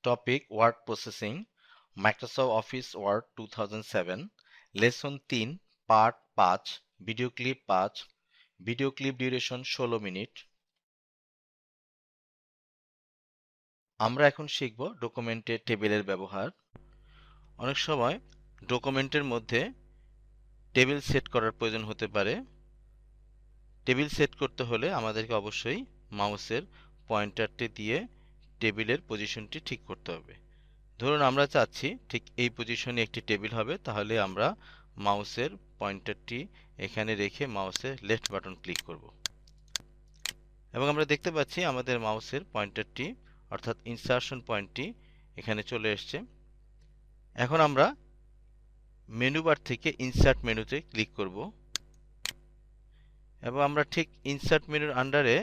Topic word processing Microsoft Office Word 2007 lesson 3 part 5 video clip 5 video clip duration 16 minute. আমরা এখন শিখব ডকুমেন্টে টেবিলের ব্যবহার। অনেক সময় ডকুমেন্টের মধ্যে টেবিল সেট করার প্রয়োজন হতে পারে। টেবিল সেট করতে হলে আমাদেরকে অবশ্যই মাউসের পয়েন্টারটি দিয়ে টেবিলের পজিশনটি ঠিক করতে হবে। ধরুন আমরা চাচ্ছি ঠিক এই পজিশনে একটি টেবিল হবে, তাহলে আমরা মাউসের পয়েন্টারটি এখানে রেখে মাউসের লেফট বাটন ক্লিক করব এবং আমরা দেখতে পাচ্ছি আমাদের মাউসের পয়েন্টারটি অর্থাৎ ইনসারশন পয়েন্টটি এখানে চলে এসেছে। এখন আমরা মেনু বার থেকে ইনসার্ট মেনুতে ক্লিক করব এবং আমরা ঠিক ইনসার্ট মেনুর আন্ডারে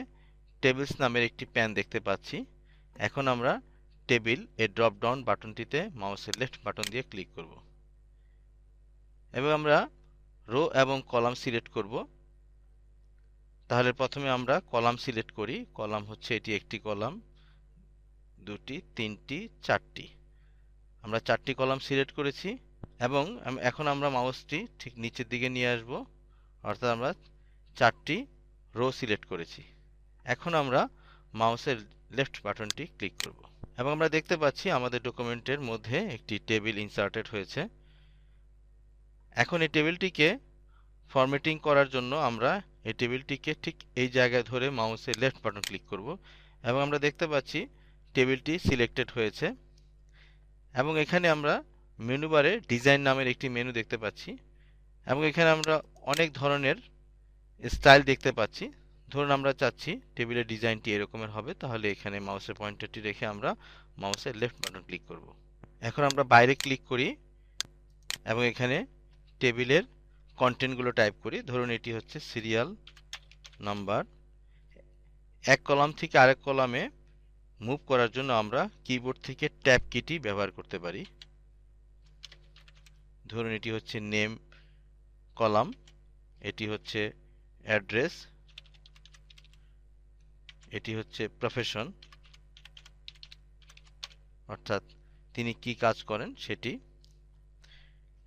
টেবিলস নামের একটি প্যান দেখতে পাচ্ছি। এখন আমরা টেবিল এর ড্রপ ডাউন বাটনটিতে মাউসের লেফট বাটন দিয়ে ক্লিক করব এবং আমরা রো এবং কলাম সিলেক্ট করব। তাহলে প্রথমে আমরা কলাম সিলেক্ট করি। কলাম হচ্ছে এটি একটি কলাম, দুটি, তিনটি, চারটি। আমরা চারটি কলাম সিলেক্ট করেছি এবং এখন আমরা মাউসটি ঠিক নিচের দিকে নিয়ে আসব, অর্থাৎ আমরা চারটি রো সিলেক্ট করেছি। এখন আমরা মাউসের লেফট বাটনটি ক্লিক করব এবং আমরা দেখতে পাচ্ছি আমাদের ডকুমেন্টের মধ্যে একটি টেবিল ইনসার্টেড হয়েছে। এখন এই টেবিলটিকে ফরম্যাটিং করার জন্য আমরা এই টেবিলটিকে ঠিক এই জায়গায় ধরে মাউসের লেফট বাটন ক্লিক করব এবং আমরা দেখতে পাচ্ছি টেবিলটি সিলেক্টেড হয়েছে এবং এখানে আমরা মেনু বারে ডিজাইন নামের একটি মেনু দেখতে পাচ্ছি এবং এখানে আমরা অনেক ধরনের স্টাইল দেখতে পাচ্ছি। ধরুন আমরা চাচ্ছি টেবিলের ডিজাইনটি এরকমের হবে, তাহলে এখানে মাউসের পয়েন্টারটি রেখে আমরা মাউসের লেফট বাটন ক্লিক করব। এখন আমরা বাইরে ক্লিক করি এবং এখানে টেবিলের কন্টেন্টগুলো টাইপ করি। ধরুন এটি হচ্ছে সিরিয়াল নাম্বার। এক কলাম থেকে আরেক কলামে মুভ করার জন্য আমরা কিবোর্ড থেকে ট্যাব কিটি ব্যবহার করতে পারি। ধরুন এটি হচ্ছে নেম কলাম, এটি হচ্ছে অ্যাড্রেস, এটি হচ্ছে প্রফেশন অর্থাৎ তিনি কি কাজ করেন সেটি।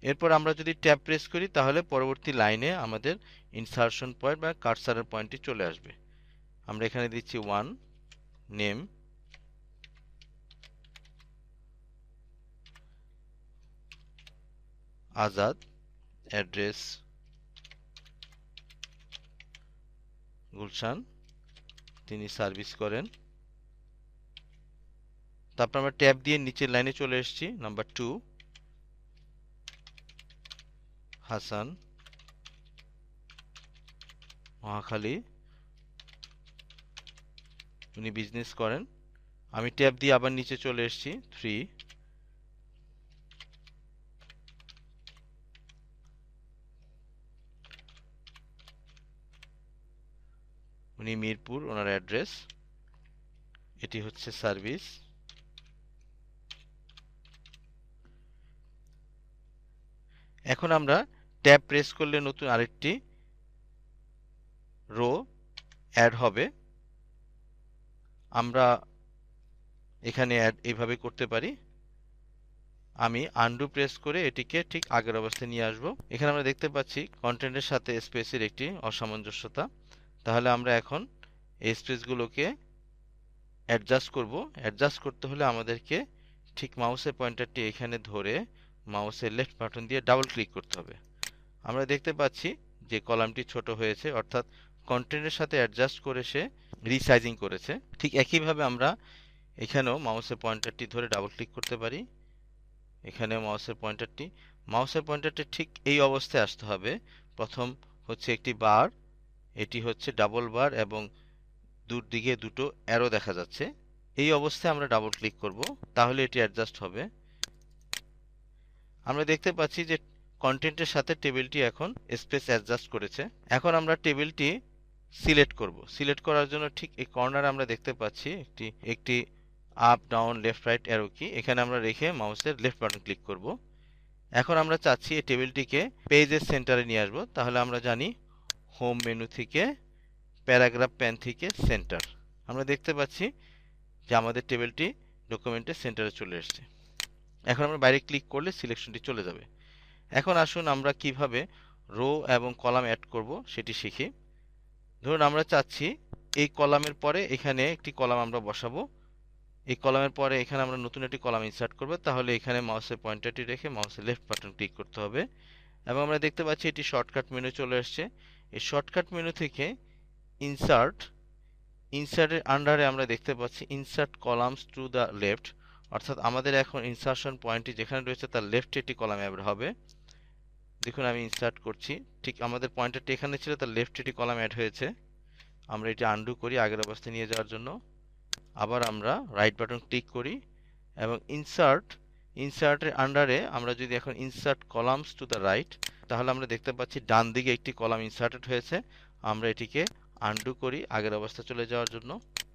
এরপর আমরা যদি ট্যাব প্রেস করি তাহলে পরবর্তী লাইনে আমাদের ইনসারশন পয়েন্ট বা কার্সারের পয়েন্টটি চলে আসবে। আমরা এখানে দিচ্ছি 1 নেম, আজাদ, অ্যাড্রেস গুলশান, তিনি সার্ভিস করেন। তারপর আমরা ট্যাব দিয়ে নিচের লাইনে চলে এসেছি। নাম্বার 2 হাসান, মহাখালী, উনি বিজনেস করেন। আমি ট্যাব দিয়ে আবার নিচে চলে এসেছি। 3 উনি মিরপুর, ওনার অ্যাড্রেস, এটি হচ্ছে সার্ভিস। এখন আমরা ট্যাব প্রেস করলে নতুন আরেকটি রো অ্যাড হবে। আমরা এখানে অ্যাড এইভাবে করতে পারি। আমি আনডু প্রেস করে এটিকে ঠিক আগের অবস্থায় নিয়ে আসব। এখানে আমরা দেখতে পাচ্ছি কন্টেন্টের সাথে স্পেসের একটি অসামঞ্জস্যতা। তাহলে আমরা এখন এই স্পেসগুলোকে অ্যাডজাস্ট করব। অ্যাডজাস্ট করতে হলে আমাদেরকে ঠিক মাউসের পয়েন্টারটি এখানে ধরে মাউসের লেফট বাটন দিয়ে ডাবল ক্লিক করতে হবে। আমরা দেখতে পাচ্ছি যে কলামটি ছোট হয়েছে, অর্থাৎ কন্টেন্টের সাথে অ্যাডজাস্ট করে সে রিসাইজিং করেছে। ঠিক একইভাবে আমরা এখানেও মাউসের পয়েন্টারটি ধরে ডাবল ক্লিক করতে পারি। এখানেও মাউসের পয়েন্টারটি ঠিক এই অবস্থায় আসতে হবে। প্রথম হচ্ছে একটি বার, এটি হচ্ছে ডাবল বার এবং দুদিকে দুটো অ্যারো দেখা যাচ্ছে। এই অবস্থায় আমরা ডাবল ক্লিক করব, তাহলে এটি অ্যাডজাস্ট হবে। আমরা দেখতে পাচ্ছি যে কন্টেন্টের সাথে টেবিলটি এখন স্পেস অ্যাডজাস্ট করেছে। এখন আমরা টেবিলটি সিলেক্ট করব। সিলেক্ট করার জন্য ঠিক এই কর্নারে আমরা দেখতে পাচ্ছি একটি up down left right arrow কি, এখানে আমরা রেখে মাউসের লেফট বাটন ক্লিক করব। এখন আমরা চাচ্ছি এই টেবিলটিকে পেজের সেন্টারে নিয়ে আসব। তাহলে আমরা জানি হোম মেনু থেকে প্যারাগ্রাফ প্যান থেকে সেন্টার। আমরা দেখতে পাচ্ছি যে আমাদের টেবিলটি ডকুমেন্টে সেন্টারে চলে এসেছে। এখন আমরা বাইরে ক্লিক করলে সিলেকশনটি চলে যাবে। এখন আসুন আমরা কিভাবে রো এবং কলাম অ্যাড করব সেটি শিখি। ধরুন আমরা চাচ্ছি এই কলামের পরে এখানে একটি কলাম আমরা বসাবো। এই কলামের পরে এখানে আমরা নতুন একটি কলাম ইনসার্ট করব। তাহলে এখানে মাউসের পয়েন্টারটি রেখে মাউসের লেফট বাটন ক্লিক করতে হবে এবং আমরা দেখতে পাচ্ছি এটি শর্টকাট মেনু চলে আসছে। এই শর্টকাট মেনু থেকে ইনসার্টের আন্ডারে আমরা দেখতে পাচ্ছি insert columns to the left, অর্থাৎ আমাদের এখন ইনসার্শন পয়েন্টটি যেখানে রয়েছে তার লেফটে একটি কলাম অ্যাড হবে। দেখুন আমি ইনসার্ট করছি, ঠিক আমাদের পয়েন্টারটি এখানে ছিল, তার লেফটে একটি কলাম অ্যাড হয়েছে। আমরা এটি আনডু করি আগের অবস্থায় নিয়ে যাওয়ার জন্য। আবার আমরা রাইট বাটন ক্লিক করি এবং ইনসার্টের আন্ডারে আমরা যদি এখন insert columns to the right, তাহলে আমরা দেখতে পাচ্ছি ডান দিকে একটি কলাম ইনসার্টেড হয়েছে। আমরা এটিকে আনডু করি আগের অবস্থায় চলে যাওয়ার জন্য।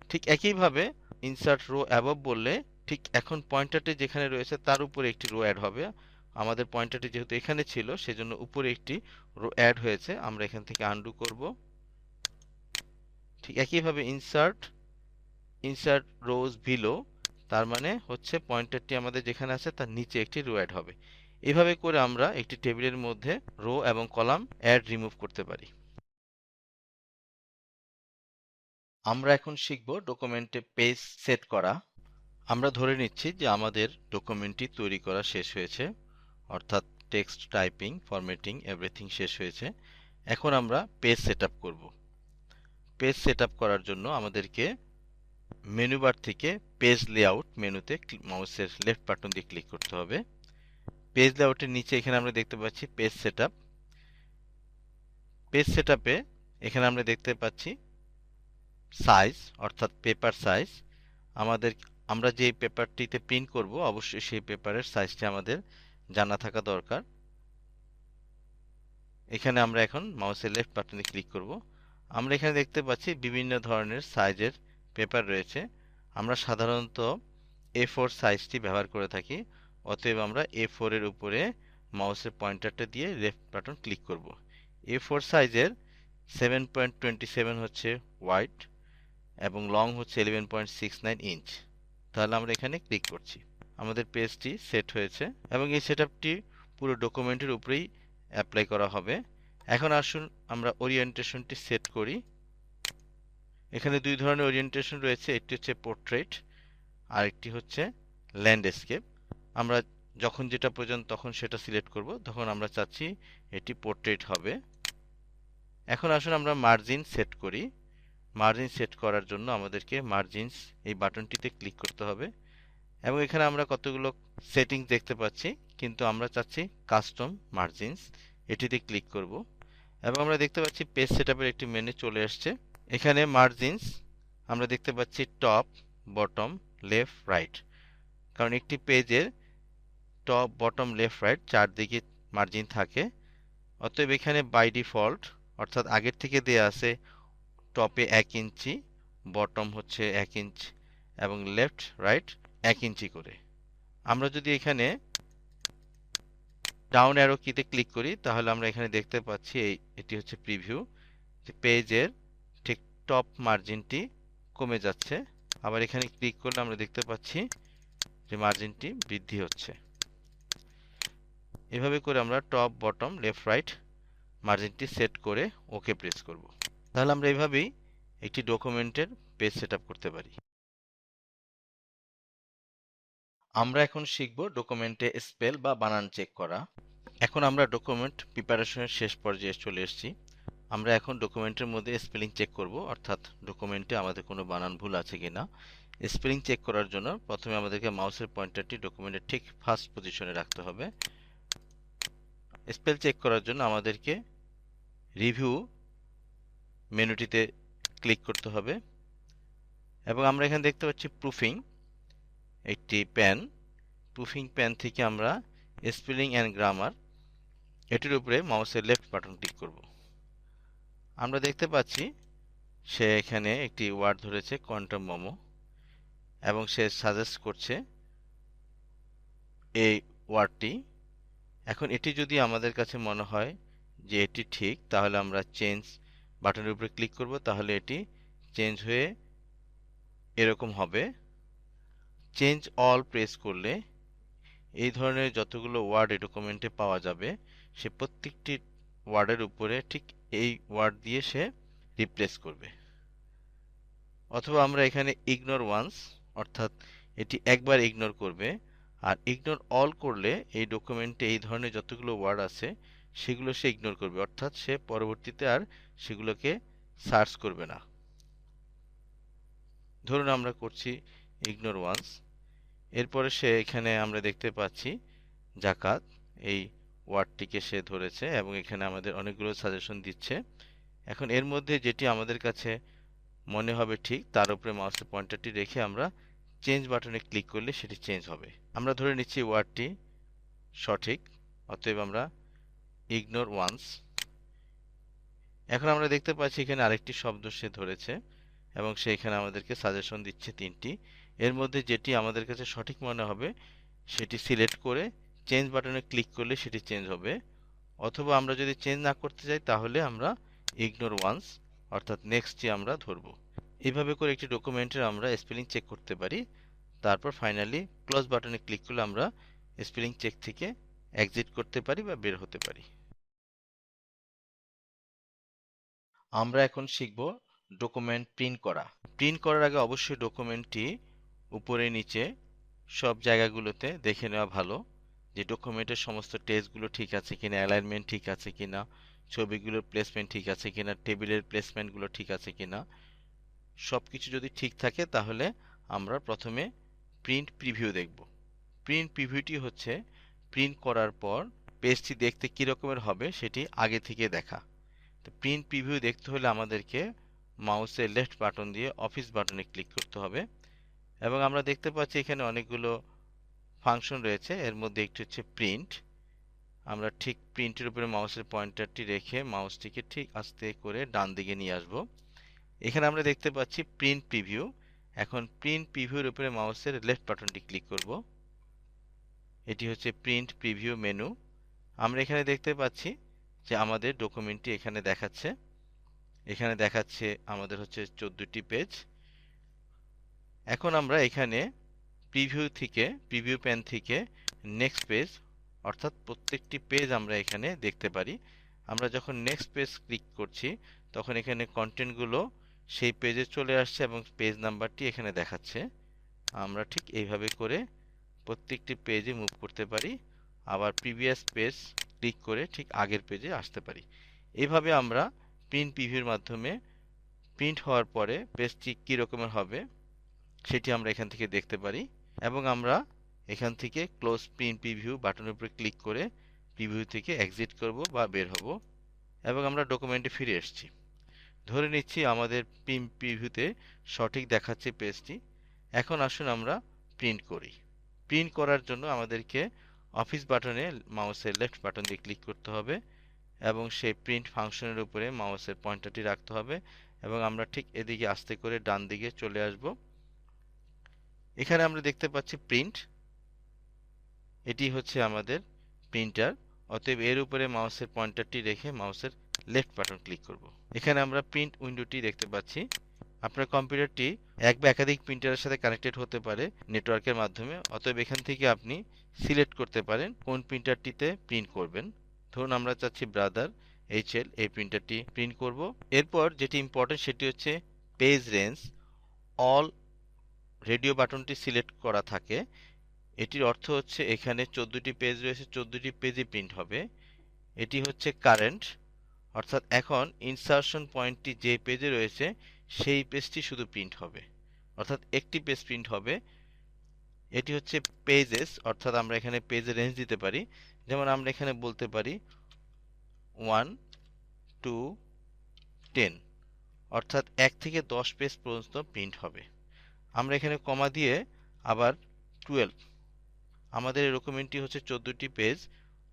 ঠিক একইভাবে ইনসার্ট রো অ্যাবভ বললে ঠিক এখন পয়েন্টারটি যেখানে রয়েছে তার উপরে একটি রো অ্যাড হবে। আমাদের পয়েন্টারটি যেহেতু এখানে ছিল সেজন্য উপরে একটি রো অ্যাড হয়েছে, আমরা এখান থেকে আনডু করব। ঠিক একইভাবে ইনসার্ট রোজ বিলো, তার মানে হচ্ছে পয়েন্টারটি আমাদের যেখানে আছে তার নিচে একটি রো অ্যাড হবে। এভাবে করে আমরা একটি টেবিলের মধ্যে রো এবং কলাম অ্যাড রিমুভ করতে পারি। আমরা এখন শিখব ডকুমেন্টে পেজ সেট করা। আমরা ধরে নিচ্ছি যে আমাদের ডকুমেন্টটি তৈরি করা শেষ হয়েছে, অর্থাৎ টেক্সট টাইপিং, ফরম্যাটিং এভরিথিং শেষ হয়েছে। এখন আমরা পেজ সেটআপ করব। পেজ সেটআপ করার জন্য আমাদেরকে মেনু বার থেকে পেজ লেআউট মেনুতে মাউসের লেফট বাটন দিয়ে ক্লিক করতে হবে। পেজ লেআউটের নিচে এখানে আমরা দেখতে পাচ্ছি পেজ সেটআপ। পেজ সেটআপে এখানে আমরা দেখতে পাচ্ছি সাইজ, অর্থাৎ পেপার সাইজ। আমরা যে পেপারটিতে প্রিন্ট করব অবশ্যই সেই পেপারের সাইজটি আমাদের জানা থাকা দরকার। এখানে আমরা এখন মাউসের লেফট বাটনে ক্লিক করব। আমরা এখানে দেখতে পাচ্ছি বিভিন্ন ধরনের সাইজের পেপার রয়েছে। আমরা সাধারণত A4 সাইজটি ব্যবহার করে থাকি, অতএব আমরা A4 এর উপরে মাউসের পয়েন্টারটা দিয়ে লেফট বাটন ক্লিক করব। A4 সাইজের 7.27 হচ্ছে ওয়াইড এবং লং হচ্ছে 11.69 ইঞ্চ। তাহলে আমরা এখানে ক্লিক করছি। আমাদের পেজটি সেট হয়েছে এবং এই সেটআপটি পুরো ডকুমেন্টের উপরেই অ্যাপ্লাই করা হবে। এখন আসুন আমরা ওরিয়েন্টেশনটি সেট করি। এখানে দুই ধরনের ওরিয়েন্টেশন রয়েছে, একটি হচ্ছে পোর্ট্রেট আর একটি হচ্ছে ল্যান্ডস্কেপ। আমরা যখন যেটা প্রয়োজন তখন সেটা সিলেক্ট করব। তখন আমরা চাচ্ছি এটি পোর্ট্রেট হবে। এখন আসুন আমরা মার্জিন সেট করি। মার্জিন সেট করার জন্য আমাদেরকে মার্জিনস এই বাটনটিতে ক্লিক করতে হবে এবং এখানে আমরা কতগুলো সেটিংস দেখতে পাচ্ছি, কিন্তু আমরা চাচ্ছি কাস্টম মার্জিনস, এটিতে ক্লিক করব এবং আমরা দেখতে পাচ্ছি পেজ সেটআপের একটি মেনু চলে আসছে। এখানে মার্জিনস আমরা দেখতে পাচ্ছি টপ, বটম, লেফট, রাইট, কারণ একটি পেজের টপ, বটম, লেফট, রাইট চারদিকে মার্জিন থাকে। অতএব এখানে বাই ডিফল্ট, অর্থাৎ আগের থেকে দেয়া আছে টপে 1 ইঞ্চি, বটম হচ্ছে 1 ইঞ্চ এবং লেফট রাইট 1 ইঞ্চি করে। আমরা যদি এখানে ডাউন অ্যারো কিতে ক্লিক করি তাহলে আমরা এখানে দেখতে পাচ্ছি এটি হচ্ছে প্রিভিউ, যে পেজের ঠিক টপ মার্জিনটি কমে যাচ্ছে। আবার এখানে ক্লিক করলে আমরা দেখতে পাচ্ছি যে মার্জিনটি বৃদ্ধি হচ্ছে। এভাবে করে আমরা টপ, বটম, লেফট, রাইট মার্জিনটি সেট করে ওকে প্রেস করব। তাহলে আমরা এভাবেই একটি ডকুমেন্টের পেজ সেটআপ করতে পারি। আমরা এখন শিখব ডকুমেন্টে স্পেল বা বানান চেক করা। এখন আমরা ডকুমেন্ট প্রিপারেশনের শেষ পর্যায়ে চলে এসেছি। আমরা এখন ডকুমেন্টের মধ্যে স্পেলিং চেক করব, অর্থাৎ ডকুমেন্টে আমাদের কোনো বানান ভুল আছে কিনা। স্পেলিং চেক করার জন্য প্রথমে আমাদেরকে মাউসের পয়েন্টারটি ডকুমেন্টের ঠিক ফার্স্ট পজিশনে রাখতে হবে। স্পেল চেক করার জন্য আমাদেরকে রিভিউ মেনুটিতে ক্লিক করতে হবে এবং আমরা এখানে দেখতে পাচ্ছি প্রুফিং একটি পেন। প্রুফিং পেন থেকে আমরা স্পেলিং অ্যান্ড গ্রামার এটির উপরে মাউসের লেফট বাটন ক্লিক করব। আমরা দেখতে পাচ্ছি সে এখানে একটি ওয়ার্ড ধরেছে কোয়ান্টাম মোমো এবং সে সাজেস্ট করছে এই ওয়ার্ডটি। এখন এটি যদি আমাদের কাছে মনে হয় যে এটি ঠিক, তাহলে আমরা চেঞ্জ বাটনের উপরে ক্লিক করব, তাহলে এটি চেঞ্জ হয়ে এরকম হবে। চেঞ্জ অল প্রেস করলে এই ধরনের যতগুলো ওয়ার্ড এই ডকুমেন্টে পাওয়া যাবে সে প্রত্যেকটি ওয়ার্ডের উপরে ঠিক এই ওয়ার্ড দিয়ে সে রিপ্লেস করবে। অথবা আমরা এখানে ইগনোর ওয়ান্স, অর্থাৎ এটি একবার ইগনোর করবে, আর ইগনোর অল করলে এই ডকুমেন্টে এই ধরনের যতগুলো ওয়ার্ড আছে সেগুলো সে ইগনোর করবে, অর্থাৎ সে পরবর্তীতে আর সেগুলোকে সার্চ করবে না। ধরুন আমরা করছি ইগনোর ওয়ান্স, এরপরে সে এখানে আমরা দেখতে পাচ্ছি জাকাত এই ওয়ার্ডটিকে সে ধরেছে এবং এখানে আমাদের অনেকগুলো সাজেশন দিচ্ছে। এখন এর মধ্যে যেটি আমাদের কাছে মনে হবে ঠিক তার উপরে মাউসের পয়েন্টারটি রেখে আমরা চেঞ্জ বাটনে ক্লিক করলে সেটি চেঞ্জ হবে। আমরা ধরে নিচ্ছি ওয়ার্ডটি সঠিক, অতএব আমরা ইগনোর ওয়ান্স। এখন আমরা দেখতে পাচ্ছি এখানে আরেকটি শব্দ সে ধরেছে এবং সে এখানে আমাদেরকে সাজেশন দিচ্ছে তিনটি। এর মধ্যে যেটি আমাদের কাছে সঠিক মনে হবে সেটি সিলেক্ট করে চেঞ্জ বাটনে ক্লিক করলে সেটি চেঞ্জ হবে। অথবা আমরা যদি চেঞ্জ না করতে চাই তাহলে আমরা ইগনোর ওয়ান্স অর্থাৎ নেক্সটটি আমরা ধরব। এইভাবে করে একটি ডকুমেন্টের আমরা স্পেলিং চেক করতে পারি। তারপর ফাইনালি ক্লোজ বাটনে ক্লিক করলে আমরা স্পেলিং চেক থেকে এক্সিট করতে পারি বা বের হতে পারি। আমরা এখন শিখব ডকুমেন্ট প্রিন্ট করা। প্রিন্ট করার আগে অবশ্যই ডকুমেন্টটি উপরে নিচে সব জায়গাগুলোতে দেখে নেওয়া ভালো যে ডকুমেন্টের সমস্ত টেক্সটগুলো ঠিক আছে কিনা, অ্যালাইনমেন্ট ঠিক আছে কিনা, ছবিগুলোর প্লেসমেন্ট ঠিক আছে কিনা, টেবিলের প্লেসমেন্টগুলো ঠিক আছে কিনা। সবকিছু যদি ঠিক থাকে তাহলে আমরা প্রথমে প্রিন্ট প্রিভিউ দেখব। প্রিন্ট প্রিভিউটি হচ্ছে প্রিন্ট করার পর পেজটি দেখতে কী রকমের হবে সেটি আগে থেকে দেখা। তো প্রিন্ট প্রিভিউ দেখতে হলে আমাদেরকে মাউসের লেফট বাটন দিয়ে অফিস বাটনে ক্লিক করতে হবে এবং আমরা দেখতে পাচ্ছি এখানে অনেকগুলো ফাংশন রয়েছে। এর মধ্যে একটি হচ্ছে প্রিন্ট। আমরা ঠিক প্রিন্টের উপরে মাউসের পয়েন্টারটি রেখে মাউসটিকে ঠিক আস্তে করে ডান দিকে নিয়ে আসব। এখানে আমরা দেখতে পাচ্ছি প্রিন্ট প্রিভিউ। এখন প্রিন্ট প্রিভিউর উপরে মাউসের লেফট বাটনটি ক্লিক করব। এটি হচ্ছে প্রিন্ট প্রিভিউ মেনু। আমরা এখানে দেখতে পাচ্ছি যে আমাদের ডকুমেন্টটি এখানে দেখাচ্ছে। এখানে দেখাচ্ছে আমাদের হচ্ছে 14টি পেজ। এখন আমরা এখানে প্রিভিউ প্যান থেকে নেক্সট পেজ অর্থাৎ প্রত্যেকটি পেজ আমরা এখানে দেখতে পারি। আমরা যখন নেক্সট পেজ ক্লিক করছি তখন এখানে কন্টেন্টগুলো সেই পেজে চলে আসছে এবং পেজ নাম্বারটি এখানে দেখাচ্ছে। আমরা ঠিক এইভাবে করে প্রত্যেকটি পেজে মুভ করতে পারি, আবার প্রিভিয়াস পেজ ক্লিক করে ঠিক আগের পেজে আসতে পারি। এইভাবে আমরা প্রিন্ট প্রিভিউর মাধ্যমে প্রিন্ট হওয়ার পরে পেজটি কী রকমের হবে সেটি আমরা এখান থেকে দেখতে পারি এবং আমরা এখান থেকে ক্লোজ প্রিন্ট প্রিভিউ বাটনের উপরে ক্লিক করে প্রিভিউ থেকে এক্সিট করব বা বের হব এবং আমরা ডকুমেন্টে ফিরে এসেছি। ধরে নিচ্ছি আমাদের প্রিন্ট প্রিভিউতে সঠিক দেখাচ্ছে পেজটি। এখন আসুন আমরা প্রিন্ট করি। প্রিন্ট করার জন্য আমাদেরকে অফিস বাটনে মাউসের লেফট বাটন দিয়ে ক্লিক করতে হবে এবং সেই প্রিন্ট ফাংশনের উপরে মাউসের পয়েন্টারটি রাখতে হবে এবং আমরা ঠিক এদিকে আস্তে করে ডান দিকে চলে আসব। এখানে আমরা দেখতে পাচ্ছি প্রিন্ট, এটি হচ্ছে আমাদের প্রিন্টার। অতএব এর উপরে মাউসের পয়েন্টারটি রেখে মাউসের লেফট বাটন ক্লিক করব। এখানে আমরা প্রিন্ট উইন্ডোটি দেখতে পাচ্ছি। আপনার কম্পিউটারটি এক বা একাধিক প্রিন্টারের সাথে কানেক্টেড হতে পারে নেটওয়ার্কের মাধ্যমে, অতএব এখান থেকে আপনি সিলেক্ট করতে পারেন কোন প্রিন্টারটিতে প্রিন্ট করবেন। ধরুন আমরা চাচ্ছি ব্রাদার HL এই প্রিন্টারটি প্রিন্ট করব। এরপর যেটি ইম্পর্টেন্ট সেটি হচ্ছে পেজ রেঞ্জ। অল রেডিও বাটনটি সিলেক্ট করা থাকে। এটির অর্থ হচ্ছে এখানে 14টি পেজ রয়েছে, 14টি পেজই প্রিন্ট হবে। এটি হচ্ছে কারেন্ট, অর্থাৎ এখন ইনসারশন পয়েন্টটি যে পেজে রয়েছে সেই পেজটি শুধু প্রিন্ট হবে, অর্থাৎ একটি পেজ প্রিন্ট হবে। এটি হচ্ছে পেজেস, অর্থাৎ আমরা এখানে পেজের রেঞ্জ দিতে পারি। যেমন আমরা এখানে বলতে পারি 1 2 10, অর্থাৎ 1 থেকে 10 পেজ পর্যন্ত প্রিন্ট হবে। আমরা এখানে কমা দিয়ে আবার 12, আমাদের এই ডকুমেন্টটি হচ্ছে 14টি পেজ,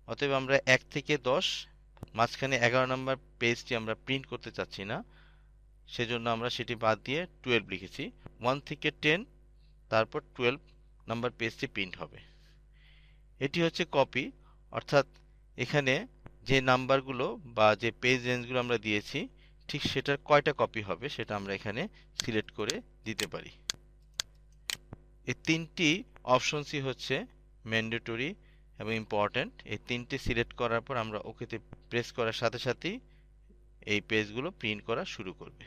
অতএব আমরা 1 থেকে 10 মাঝখানে 11 নম্বর পেজটি আমরা প্রিন্ট করতে চাচ্ছি না, সেজন্য আমরা সেটি বাদ দিয়ে 12 লিখেছি। 1 থেকে 10 তারপর 12 নাম্বার পেজটি প্রিন্ট হবে। এটি হচ্ছে কপি, অর্থাৎ এখানে যে নাম্বারগুলো বা যে পেজ রেঞ্জগুলো আমরা দিয়েছি ঠিক সেটার কয়টা কপি হবে সেটা আমরা এখানে সিলেক্ট করে দিতে পারি। এই তিনটি অপশনসই হচ্ছে ম্যান্ডেটরি এবং ইম্পর্ট্যান্ট। এই তিনটি সিলেক্ট করার পর আমরা ওকেতে প্রেস করার সাথে সাথেই এই পেজগুলো প্রিন্ট করা শুরু করবে।